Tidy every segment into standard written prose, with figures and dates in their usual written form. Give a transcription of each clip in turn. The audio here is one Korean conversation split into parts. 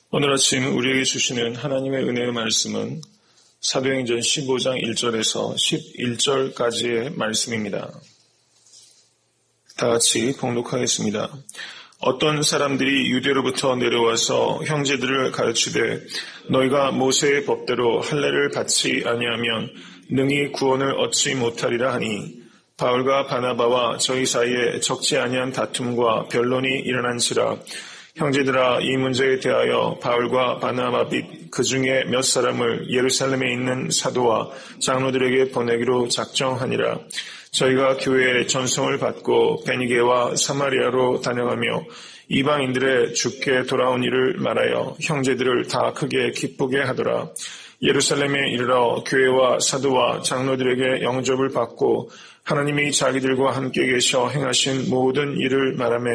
오늘 아침 우리에게 주시는 하나님의 은혜의 말씀은 사도행전 15장 1절에서 11절까지의 말씀입니다. 다 같이 봉독하겠습니다. 어떤 사람들이 유대로부터 내려와서 형제들을 가르치되 너희가 모세의 법대로 할례를 받지 아니하면 능히 구원을 얻지 못하리라 하니 바울과 바나바와 저희 사이에 적지 아니한 다툼과 변론이 일어난지라. 형제들아, 이 문제에 대하여 바울과 바나바 및 그 중에 몇 사람을 예루살렘에 있는 사도와 장로들에게 보내기로 작정하니라. 저희가 교회에 전송을 받고 베니게와 사마리아로 다녀가며 이방인들의 주께 돌아온 일을 말하여 형제들을 다 크게 기쁘게 하더라. 예루살렘에 이르러 교회와 사도와 장로들에게 영접을 받고 하나님이 자기들과 함께 계셔 행하신 모든 일을 말하며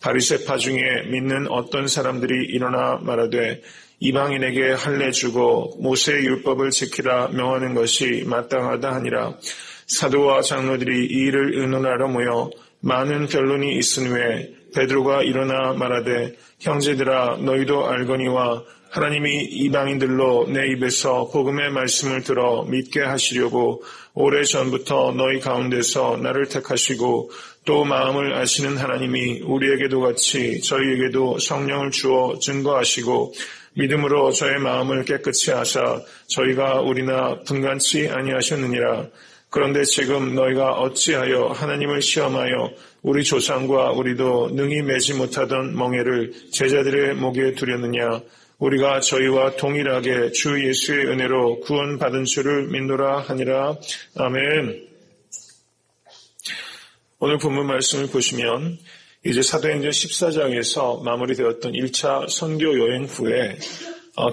바리새파 중에 믿는 어떤 사람들이 일어나 말하되 이방인에게 할례 주고 모세의 율법을 지키라 명하는 것이 마땅하다 하니라. 사도와 장로들이 이 일을 의논하러 모여 많은 변론이 있은 후에 베드로가 일어나 말하되 형제들아, 너희도 알거니와 하나님이 이방인들로 내 입에서 복음의 말씀을 들어 믿게 하시려고 오래전부터 너희 가운데서 나를 택하시고 또 마음을 아시는 하나님이 우리에게도 같이 저희에게도 성령을 주어 증거하시고 믿음으로 저의 마음을 깨끗이 하사 저희가 우리나 분간치 아니하셨느니라. 그런데 지금 너희가 어찌하여 하나님을 시험하여 우리 조상과 우리도 능히 매지 못하던 멍에를 제자들의 목에 두렸느냐. 우리가 저희와 동일하게 주 예수의 은혜로 구원받은 줄을 믿노라 하니라. 아멘. 오늘 본문 말씀을 보시면 이제 사도행전 14장에서 마무리되었던 1차 선교 여행 후에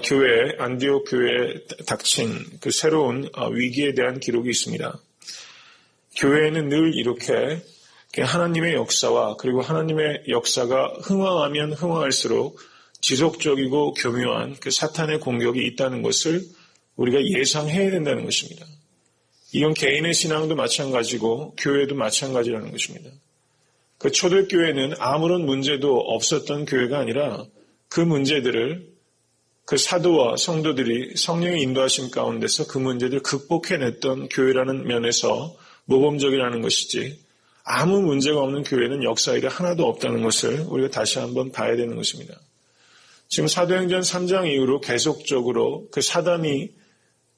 교회, 안디옥 교회에 닥친 그 새로운 위기에 대한 기록이 있습니다. 교회에는 늘 이렇게 하나님의 역사와 그리고 하나님의 역사가 흥황하면 흥황할수록 지속적이고 교묘한 그 사탄의 공격이 있다는 것을 우리가 예상해야 된다는 것입니다. 이건 개인의 신앙도 마찬가지고 교회도 마찬가지라는 것입니다. 그 초대교회는 아무런 문제도 없었던 교회가 아니라 그 문제들을 그 사도와 성도들이 성령의 인도하심 가운데서 그 문제들을 극복해냈던 교회라는 면에서 모범적이라는 것이지 아무 문제가 없는 교회는 역사일이 하나도 없다는 것을 우리가 다시 한번 봐야 되는 것입니다. 지금 사도행전 3장 이후로 계속적으로 그 사단이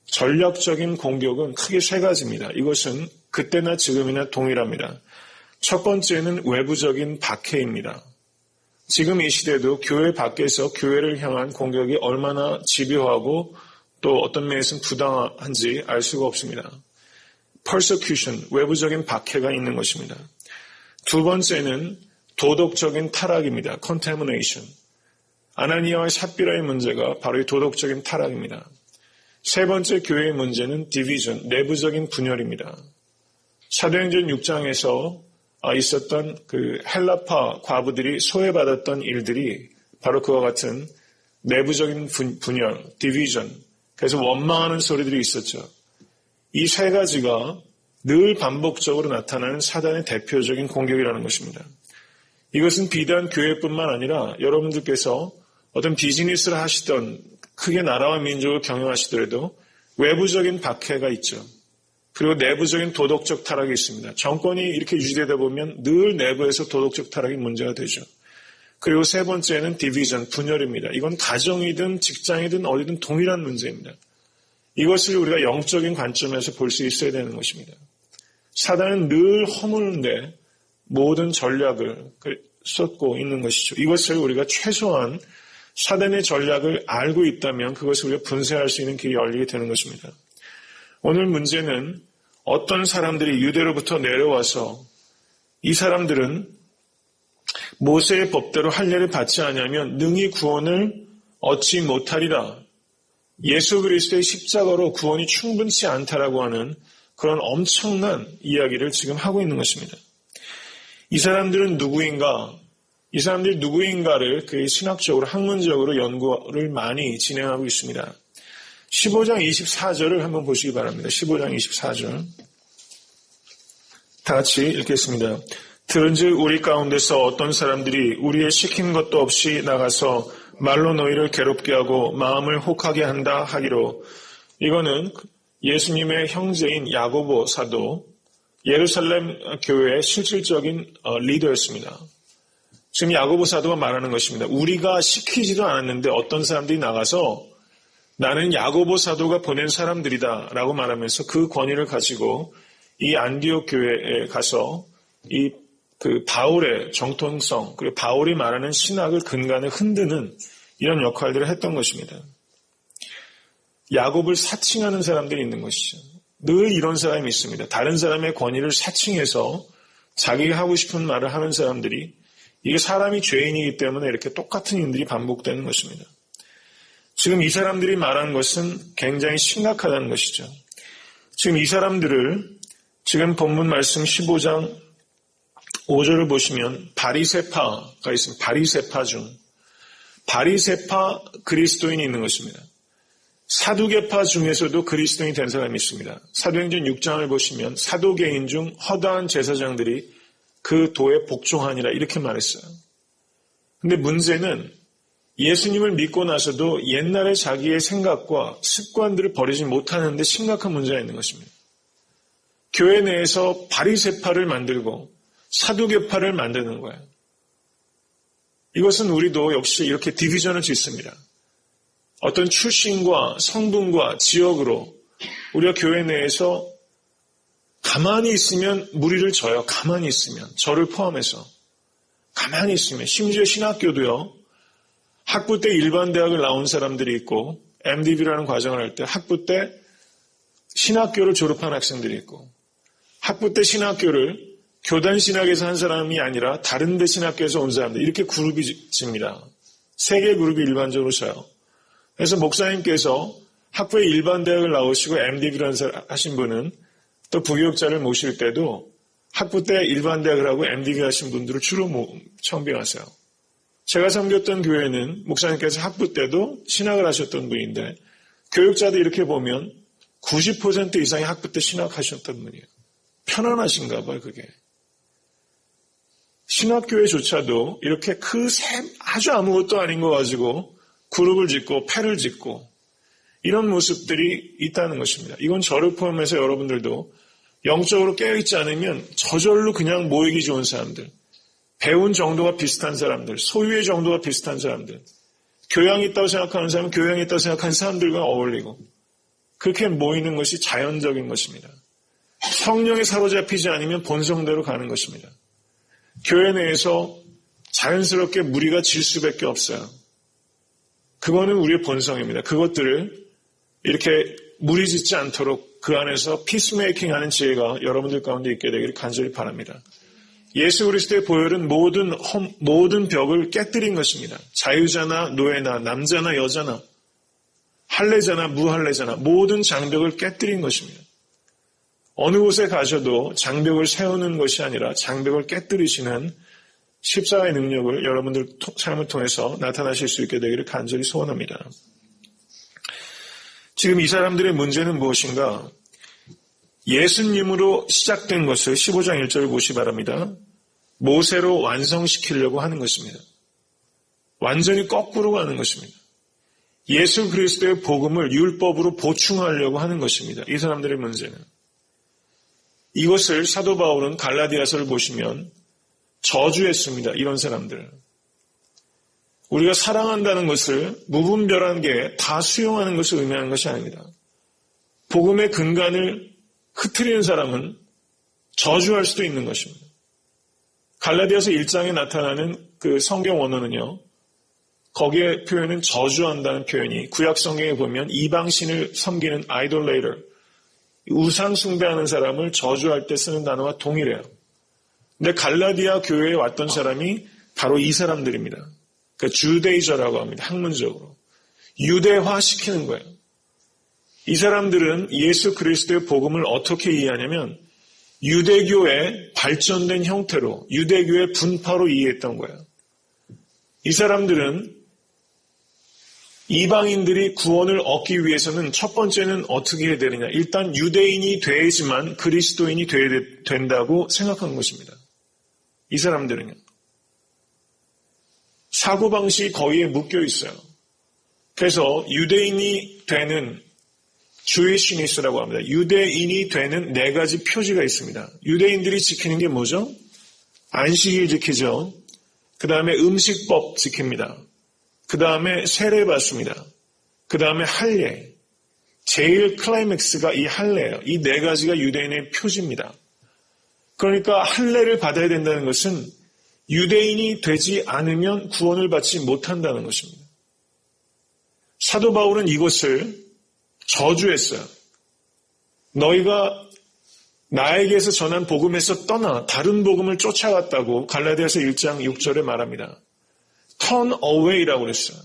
전략적인 공격은 크게 세 가지입니다. 이것은 그때나 지금이나 동일합니다. 첫 번째는 외부적인 박해입니다. 지금 이 시대도 교회 밖에서 교회를 향한 공격이 얼마나 집요하고 또 어떤 면에서는 부당한지 알 수가 없습니다. persecution, 외부적인 박해가 있는 것입니다. 두 번째는 도덕적인 타락입니다. contamination. 아나니아와 삽비라의 문제가 바로 이 도덕적인 타락입니다. 세 번째 교회의 문제는 division, 내부적인 분열입니다. 사도행전 6장에서 있었던 그 헬라파 과부들이 소외받았던 일들이 바로 그와 같은 내부적인 분열, division, 그래서 원망하는 소리들이 있었죠. 이 세 가지가 늘 반복적으로 나타나는 사단의 대표적인 공격이라는 것입니다. 이것은 비단 교회뿐만 아니라 여러분들께서 어떤 비즈니스를 하시던 크게 나라와 민족을 경영하시더라도 외부적인 박해가 있죠. 그리고 내부적인 도덕적 타락이 있습니다. 정권이 이렇게 유지되다 보면 늘 내부에서 도덕적 타락이 문제가 되죠. 그리고 세 번째는 디비전, 분열입니다. 이건 가정이든 직장이든 어디든 동일한 문제입니다. 이것을 우리가 영적인 관점에서 볼 수 있어야 되는 것입니다. 사단은 늘 허무는데 모든 전략을 쏟고 있는 것이죠. 이것을 우리가 최소한 사단의 전략을 알고 있다면 그것을 우리가 분쇄할 수 있는 길이 열리게 되는 것입니다. 오늘 문제는 어떤 사람들이 유대로부터 내려와서 이 사람들은 모세의 법대로 할례를 받지 않으면 능히 구원을 얻지 못하리라. 예수 그리스도의 십자가로 구원이 충분치 않다라고 하는 그런 엄청난 이야기를 지금 하고 있는 것입니다. 이 사람들은 누구인가? 이 사람들이 누구인가를 그 신학적으로 학문적으로 연구를 많이 진행하고 있습니다. 15장 24절을 한번 보시기 바랍니다. 15장 24절. 다 같이 읽겠습니다. 들은즉 우리 가운데서 어떤 사람들이 우리의 시킨 것도 없이 나가서 말로 너희를 괴롭게 하고 마음을 혹하게 한다 하기로. 이거는 예수님의 형제인 야고보 사도, 예루살렘 교회의 실질적인 리더였습니다. 지금 야고보 사도가 말하는 것입니다. 우리가 시키지도 않았는데 어떤 사람들이 나가서 나는 야고보 사도가 보낸 사람들이다 라고 말하면서 그 권위를 가지고 이 안디옥 교회에 가서 그 바울의 정통성, 그리고 바울이 말하는 신학을 근간을 흔드는 이런 역할들을 했던 것입니다. 야곱을 사칭하는 사람들이 있는 것이죠. 늘 이런 사람이 있습니다. 다른 사람의 권위를 사칭해서 자기가 하고 싶은 말을 하는 사람들이, 이게 사람이 죄인이기 때문에 이렇게 똑같은 일들이 반복되는 것입니다. 지금 이 사람들이 말한 것은 굉장히 심각하다는 것이죠. 지금 이 사람들을 지금 본문 말씀 15장 5절을 보시면 바리새파가 있습니다. 바리새파 중 바리새파 그리스도인이 있는 것입니다. 사두개파 중에서도 그리스도인이 된 사람이 있습니다. 사도행전 6장을 보시면 사도개인 중 허다한 제사장들이 그 도에 복종하니라 이렇게 말했어요. 근데 문제는 예수님을 믿고 나서도 옛날에 자기의 생각과 습관들을 버리지 못하는데 심각한 문제가 있는 것입니다. 교회 내에서 바리새파를 만들고 사두개파를 만드는 거예요. 이것은 우리도 역시 이렇게 디비전을 짓습니다. 어떤 출신과 성분과 지역으로 우리가 교회 내에서 가만히 있으면 무리를 져요. 가만히 있으면. 저를 포함해서. 가만히 있으면. 심지어 신학교도요. 학부 때 일반 대학을 나온 사람들이 있고 MDB라는 과정을 할 때 학부 때 신학교를 졸업한 학생들이 있고 학부 때 신학교를 교단 신학에서 한 사람이 아니라 다른 데 신학교에서 온 사람들 이렇게 그룹이 집니다. 세 개의 그룹이 일반적으로 쳐요. 그래서 목사님께서 학부에 일반 대학을 나오시고 MDB라는 하신 분은 또 부교육자를 모실 때도 학부 때 일반 대학을 하고 MDB 하신 분들을 주로 청빙하세요. 제가 섬겼던 교회는 목사님께서 학부 때도 신학을 하셨던 분인데 교육자도 이렇게 보면 90% 이상이 학부 때 신학하셨던 분이에요. 편안하신가 봐요, 그게. 신학교회조차도 이렇게 아주 아무것도 아닌 거 가지고 그룹을 짓고 패를 짓고 이런 모습들이 있다는 것입니다. 이건 저를 포함해서 여러분들도 영적으로 깨어있지 않으면 저절로 그냥 모이기 좋은 사람들, 배운 정도가 비슷한 사람들, 소유의 정도가 비슷한 사람들, 교양이 있다고 생각하는 사람은 교양이 있다고 생각하는 사람들과 어울리고 그렇게 모이는 것이 자연적인 것입니다. 성령에 사로잡히지 않으면 본성대로 가는 것입니다. 교회 내에서 자연스럽게 무리가 질 수밖에 없어요. 그거는 우리의 본성입니다. 그것들을 이렇게 무리 짓지 않도록 그 안에서 피스메이킹하는 지혜가 여러분들 가운데 있게 되기를 간절히 바랍니다. 예수 그리스도의 보혈은 모든 벽을 깨뜨린 것입니다. 자유자나 노예나 남자나 여자나 할례자나 무할례자나 모든 장벽을 깨뜨린 것입니다. 어느 곳에 가셔도 장벽을 세우는 것이 아니라 장벽을 깨뜨리시는 십자가의 능력을 여러분들 삶을 통해서 나타나실 수 있게 되기를 간절히 소원합니다. 지금 이 사람들의 문제는 무엇인가? 예수님으로 시작된 것을 15장 1절을 보시기 바랍니다. 모세로 완성시키려고 하는 것입니다. 완전히 거꾸로 가는 것입니다. 예수 그리스도의 복음을 율법으로 보충하려고 하는 것입니다. 이 사람들의 문제는. 이것을 사도 바울은 갈라디아서를 보시면 저주했습니다. 이런 사람들. 우리가 사랑한다는 것을 무분별한 게 다 수용하는 것을 의미하는 것이 아닙니다. 복음의 근간을 흐트리는 사람은 저주할 수도 있는 것입니다. 갈라디아서 1장에 나타나는 그 성경 원어는요. 거기에 표현은 저주한다는 표현이 구약 성경에 보면 이방신을 섬기는 아이돌레이터, 우상 숭배하는 사람을 저주할 때 쓰는 단어와 동일해요. 근데 갈라디아 교회에 왔던 사람이 바로 이 사람들입니다. 그러니까 주데이저라고 합니다. 학문적으로. 유대화시키는 거예요. 이 사람들은 예수 그리스도의 복음을 어떻게 이해하냐면 유대교의 발전된 형태로, 유대교의 분파로 이해했던 거예요. 이 사람들은 이방인들이 구원을 얻기 위해서는 첫 번째는 어떻게 해야 되느냐. 일단 유대인이 돼야지만 그리스도인이 된다고 생각한 것입니다. 이 사람들은요. 사고방식이 거기에 묶여 있어요. 그래서 유대인이 되는 주이시니스라고 합니다. 유대인이 되는 4가지 표지가 있습니다. 유대인들이 지키는 게 뭐죠? 안식일 지키죠. 그 다음에 음식법 지킵니다. 그 다음에 세례 받습니다. 그 다음에 할례. 제일 클라이맥스가 이 할례예요. 이 4가지가 유대인의 표지입니다. 그러니까 할례를 받아야 된다는 것은 유대인이 되지 않으면 구원을 받지 못한다는 것입니다. 사도 바울은 이것을 저주했어요. 너희가 나에게서 전한 복음에서 떠나 다른 복음을 쫓아갔다고 갈라디아서 1장 6절에 말합니다. turn away라고 그랬어요.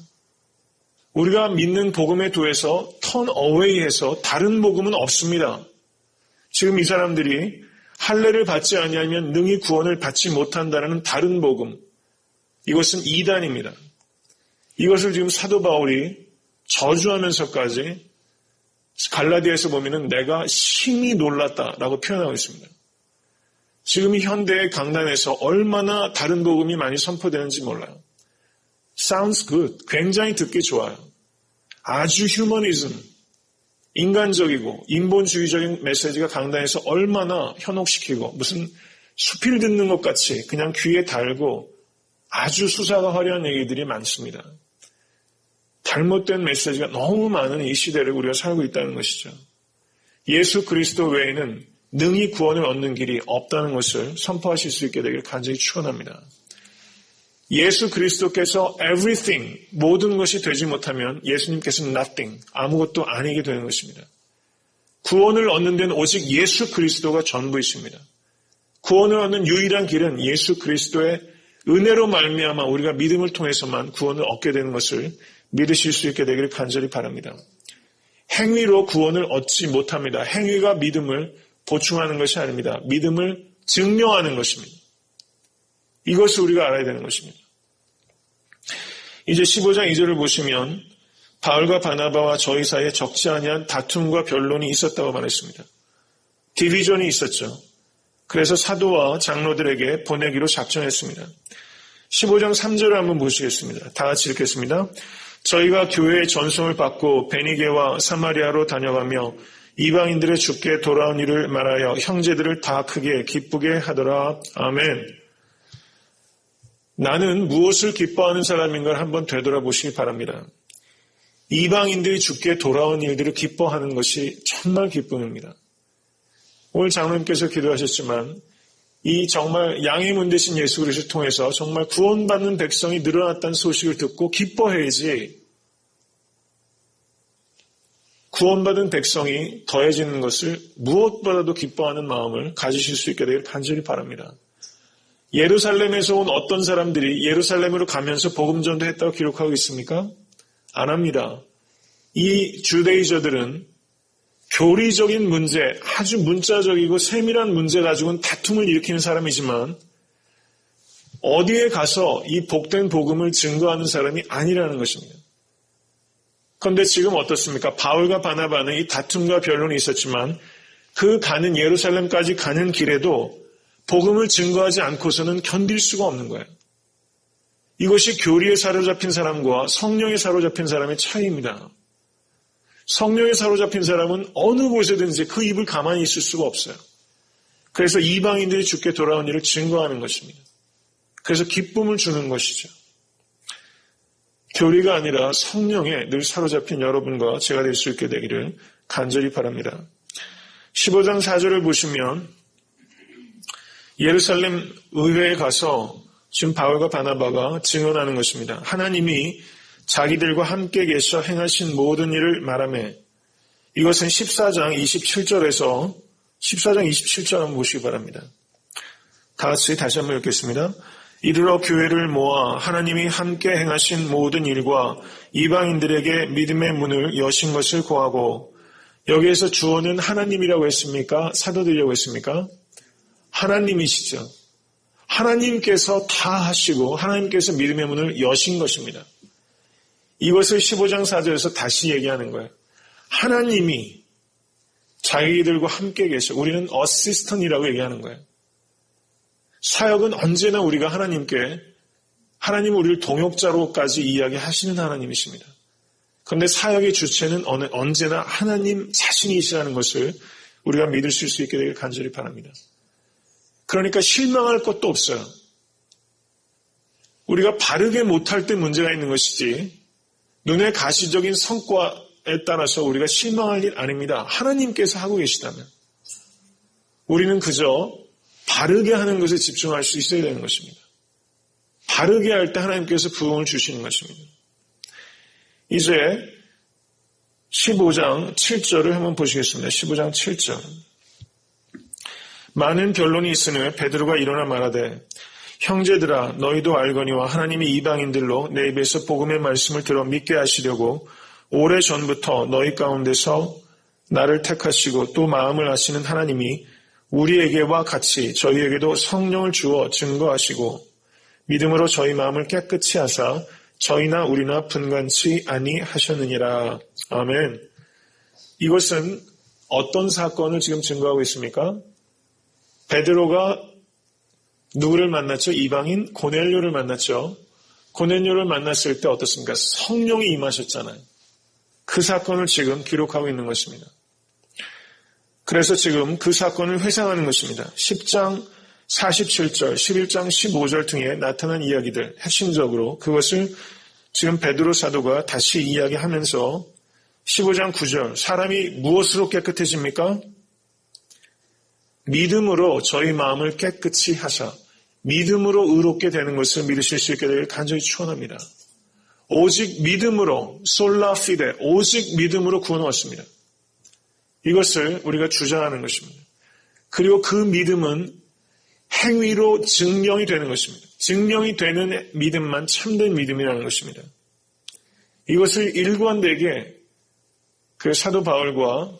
우리가 믿는 복음의 도에서 turn away해서 다른 복음은 없습니다. 지금 이 사람들이 할례를 받지 아니하면 능히 구원을 받지 못한다는 다른 복음, 이것은 이단입니다. 이것을 지금 사도 바울이 저주하면서까지 갈라디아에서 보면은 내가 심히 놀랐다라고 표현하고 있습니다. 지금 이 현대의 강단에서 얼마나 다른 복음이 많이 선포되는지 몰라요. Sounds good. 굉장히 듣기 좋아요. 아주 휴머니즘, 인간적이고 인본주의적인 메시지가 강단에서 얼마나 현혹시키고 무슨 수필 듣는 것 같이 그냥 귀에 달고 아주 수사가 화려한 얘기들이 많습니다. 잘못된 메시지가 너무 많은 이 시대를 우리가 살고 있다는 것이죠. 예수 그리스도 외에는 능히 구원을 얻는 길이 없다는 것을 선포하실 수 있게 되기를 간절히 축원합니다. 예수 그리스도께서 everything, 모든 것이 되지 못하면 예수님께서는 nothing, 아무것도 아니게 되는 것입니다. 구원을 얻는 데는 오직 예수 그리스도가 전부이십니다. 구원을 얻는 유일한 길은 예수 그리스도의 은혜로 말미암아 우리가 믿음을 통해서만 구원을 얻게 되는 것을 믿으실 수 있게 되기를 간절히 바랍니다. 행위로 구원을 얻지 못합니다. 행위가 믿음을 보충하는 것이 아닙니다. 믿음을 증명하는 것입니다. 이것을 우리가 알아야 되는 것입니다. 이제 15장 2절을 보시면 바울과 바나바와 저희 사이에 적지 아니한 다툼과 변론이 있었다고 말했습니다. 디비전이 있었죠. 그래서 사도와 장로들에게 보내기로 작정했습니다. 15장 3절을 한번 보시겠습니다. 다 같이 읽겠습니다. 저희가 교회의 전송을 받고 베니게와 사마리아로 다녀가며 이방인들의 주께 돌아온 일을 말하여 형제들을 다 크게 기쁘게 하더라. 아멘. 나는 무엇을 기뻐하는 사람인가를 한번 되돌아보시기 바랍니다. 이방인들이 주께 돌아온 일들을 기뻐하는 것이 정말 기쁨입니다. 오늘 장로님께서 기도하셨지만 이 정말 양의 문 대신 예수 그리스도를 통해서 정말 구원받는 백성이 늘어났다는 소식을 듣고 기뻐해야지 구원받은 백성이 더해지는 것을 무엇보다도 기뻐하는 마음을 가지실 수 있게 되기를 간절히 바랍니다. 예루살렘에서 온 어떤 사람들이 예루살렘으로 가면서 복음 전도했다고 기록하고 있습니까? 안 합니다. 이 주데이저들은 교리적인 문제, 아주 문자적이고 세밀한 문제 가지고는 다툼을 일으키는 사람이지만 어디에 가서 이 복된 복음을 증거하는 사람이 아니라는 것입니다. 그런데 지금 어떻습니까? 바울과 바나바는 이 다툼과 변론이 있었지만 그 가는 예루살렘까지 가는 길에도 복음을 증거하지 않고서는 견딜 수가 없는 거예요. 이것이 교리에 사로잡힌 사람과 성령에 사로잡힌 사람의 차이입니다. 성령에 사로잡힌 사람은 어느 곳에든지 그 입을 가만히 있을 수가 없어요. 그래서 이방인들이 주께 돌아온 일을 증거하는 것입니다. 그래서 기쁨을 주는 것이죠. 교리가 아니라 성령에 늘 사로잡힌 여러분과 제가 될 수 있게 되기를 간절히 바랍니다. 15장 4절을 보시면 예루살렘 의회에 가서 지금 바울과 바나바가 증언하는 것입니다. 하나님이 자기들과 함께 계셔 행하신 모든 일을 말하며 이것은 14장 27절에서 14장 27절 한번 보시기 바랍니다. 다 같이 다시 한번 읽겠습니다. 이르러 교회를 모아 하나님이 함께 행하신 모든 일과 이방인들에게 믿음의 문을 여신 것을 고하고 여기에서 주어는 하나님이라고 했습니까? 사도들이라고 했습니까? 하나님이시죠. 하나님께서 다 하시고 하나님께서 믿음의 문을 여신 것입니다. 이것을 15장 4절에서 다시 얘기하는 거예요. 하나님이 자기들과 함께 계셔. 우리는 어시스턴이라고 얘기하는 거예요. 사역은 언제나 우리가 하나님께 하나님은 우리를 동역자로까지 이야기하시는 하나님이십니다. 그런데 사역의 주체는 언제나 하나님 자신이시라는 것을 우리가 믿을 수 있게 되길 간절히 바랍니다. 그러니까 실망할 것도 없어요. 우리가 바르게 못할 때 문제가 있는 것이지 눈의 가시적인 성과에 따라서 우리가 실망할 일 아닙니다. 하나님께서 하고 계시다면 우리는 그저 바르게 하는 것에 집중할 수 있어야 되는 것입니다. 바르게 할 때 하나님께서 부흥을 주시는 것입니다. 이제 15장 7절을 한번 보시겠습니다. 15장 7절. 많은 변론이 있으니 베드로가 일어나 말하되 형제들아 너희도 알거니와 하나님이 이방인들로 내 입에서 복음의 말씀을 들어 믿게 하시려고 오래전부터 너희 가운데서 나를 택하시고 또 마음을 아시는 하나님이 우리에게와 같이 저희에게도 성령을 주어 증거하시고 믿음으로 저희 마음을 깨끗이 하사 저희나 우리나 분간치 아니하셨느니라. 아멘. 이것은 어떤 사건을 지금 증거하고 있습니까? 베드로가 누구를 만났죠? 이방인 고넬료를 만났죠. 고넬료를 만났을 때 어떻습니까? 성령이 임하셨잖아요. 그 사건을 지금 기록하고 있는 것입니다. 그래서 지금 그 사건을 회상하는 것입니다. 10장 47절, 11장 15절 등에 나타난 이야기들, 핵심적으로 그것을 지금 베드로 사도가 다시 이야기하면서 15장 9절, 사람이 무엇으로 깨끗해집니까? 믿음으로 저희 마음을 깨끗이 하사 믿음으로 의롭게 되는 것을 믿으실 수 있게 되길 간절히 축원합니다. 오직 믿음으로 솔라 피데, 오직 믿음으로 구원 얻습니다. 이것을 우리가 주장하는 것입니다. 그리고 그 믿음은 행위로 증명이 되는 것입니다. 증명이 되는 믿음만 참된 믿음이라는 것입니다. 이것을 일관되게 그 사도 바울과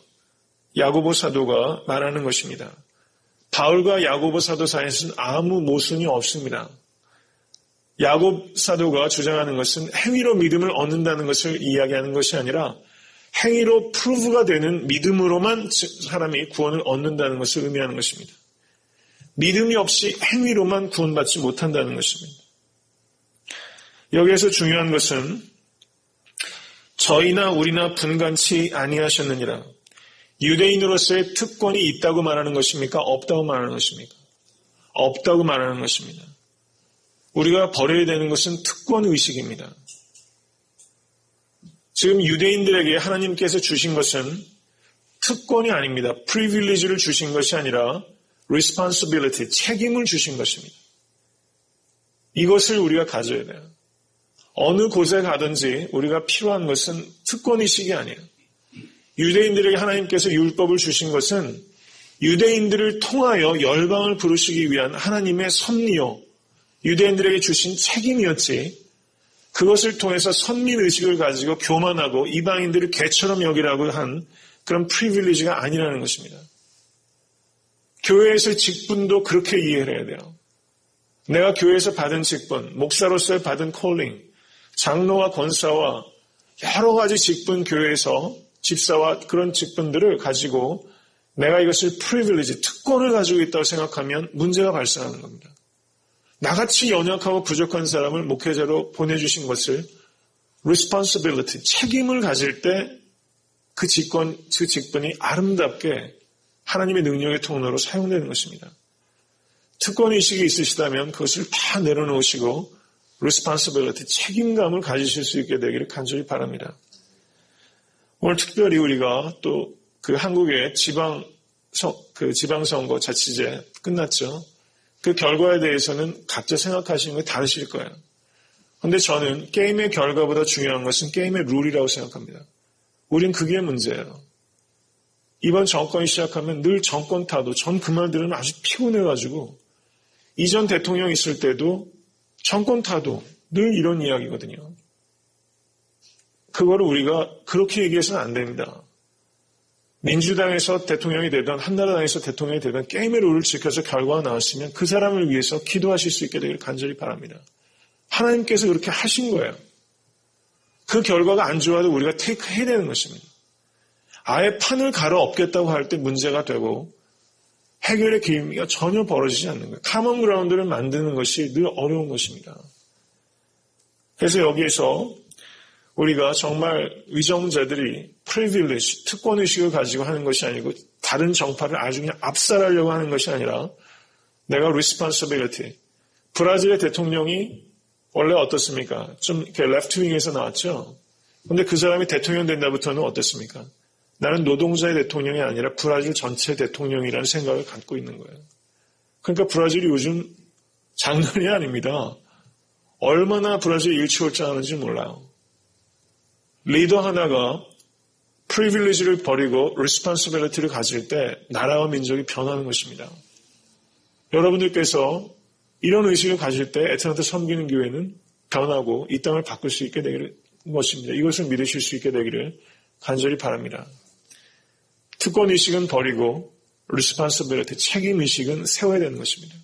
야고보 사도가 말하는 것입니다. 바울과 야고보 사도 사이에서는 아무 모순이 없습니다. 야고보 사도가 주장하는 것은 행위로 믿음을 얻는다는 것을 이야기하는 것이 아니라 행위로 프루브가 되는 믿음으로만 사람이 구원을 얻는다는 것을 의미하는 것입니다. 믿음이 없이 행위로만 구원받지 못한다는 것입니다. 여기에서 중요한 것은 저희나 우리나 분간치 아니하셨느니라. 유대인으로서의 특권이 있다고 말하는 것입니까? 없다고 말하는 것입니까? 없다고 말하는 것입니다. 우리가 버려야 되는 것은 특권의식입니다. 지금 유대인들에게 하나님께서 주신 것은 특권이 아닙니다. 프리빌리지를 주신 것이 아니라 responsibility, 책임을 주신 것입니다. 이것을 우리가 가져야 돼요. 어느 곳에 가든지 우리가 필요한 것은 특권의식이 아니에요. 유대인들에게 하나님께서 율법을 주신 것은 유대인들을 통하여 열방을 부르시기 위한 하나님의 섭리요, 유대인들에게 주신 책임이었지, 그것을 통해서 선민의식을 가지고 교만하고 이방인들을 개처럼 여기라고 한 그런 프리빌리지가 아니라는 것입니다. 교회에서의 직분도 그렇게 이해를 해야 돼요. 내가 교회에서 받은 직분, 목사로서의 받은 콜링, 장로와 권사와 여러 가지 직분, 교회에서 집사와 그런 직분들을 가지고 내가 이것을 프리빌리지, 특권을 가지고 있다고 생각하면 문제가 발생하는 겁니다. 나같이 연약하고 부족한 사람을 목회자로 보내주신 것을 responsibility, 책임을 가질 때 그 직분이 아름답게 하나님의 능력의 통로로 사용되는 것입니다. 특권의식이 있으시다면 그것을 다 내려놓으시고 responsibility, 책임감을 가지실 수 있게 되기를 간절히 바랍니다. 오늘 특별히 우리가 또 그 한국의 지방선거 자치제 끝났죠. 그 결과에 대해서는 각자 생각하시는 게 다르실 거예요. 그런데 저는 게임의 결과보다 중요한 것은 게임의 룰이라고 생각합니다. 우린 그게 문제예요. 이번 정권이 시작하면 늘 정권 타도, 전 그 말 들으면 아주 피곤해가지고 이전 대통령 있을 때도 정권 타도 늘 이런 이야기거든요. 그거를 우리가 그렇게 얘기해서는 안 됩니다. 민주당에서 대통령이 되든 한나라당에서 대통령이 되든 게임의 룰을 지켜서 결과가 나왔으면 그 사람을 위해서 기도하실 수 있게 되기를 간절히 바랍니다. 하나님께서 그렇게 하신 거예요. 그 결과가 안 좋아도 우리가 테이크해야 되는 것입니다. 아예 판을 갈아 엎겠다고 할 때 문제가 되고 해결의 기미가 전혀 벌어지지 않는 거예요. 카먼 그라운드를 만드는 것이 늘 어려운 것입니다. 그래서 여기에서 우리가 정말 위정자들이 privilege, 특권의식을 가지고 하는 것이 아니고 다른 정파를 아주 그냥 압살하려고 하는 것이 아니라 내가 responsibility. 브라질의 대통령이 원래 어떻습니까? 좀 이렇게 레프트윙에서 나왔죠. 근데 그 사람이 대통령 된다부터는 어땠습니까? 나는 노동자의 대통령이 아니라 브라질 전체 대통령이라는 생각을 갖고 있는 거예요. 그러니까 브라질이 요즘 장난이 아닙니다. 얼마나 브라질이 일치월장하는지 몰라요. 리더 하나가 프리빌리지를 버리고 리스폰시빌리티를 가질 때 나라와 민족이 변하는 것입니다. 여러분들께서 이런 의식을 가질 때 애틀랜타 섬기는 교회는 변하고 이 땅을 바꿀 수 있게 되는 것입니다. 이것을 믿으실 수 있게 되기를 간절히 바랍니다. 특권의식은 버리고 리스폰시빌리티, 책임의식은 세워야 되는 것입니다.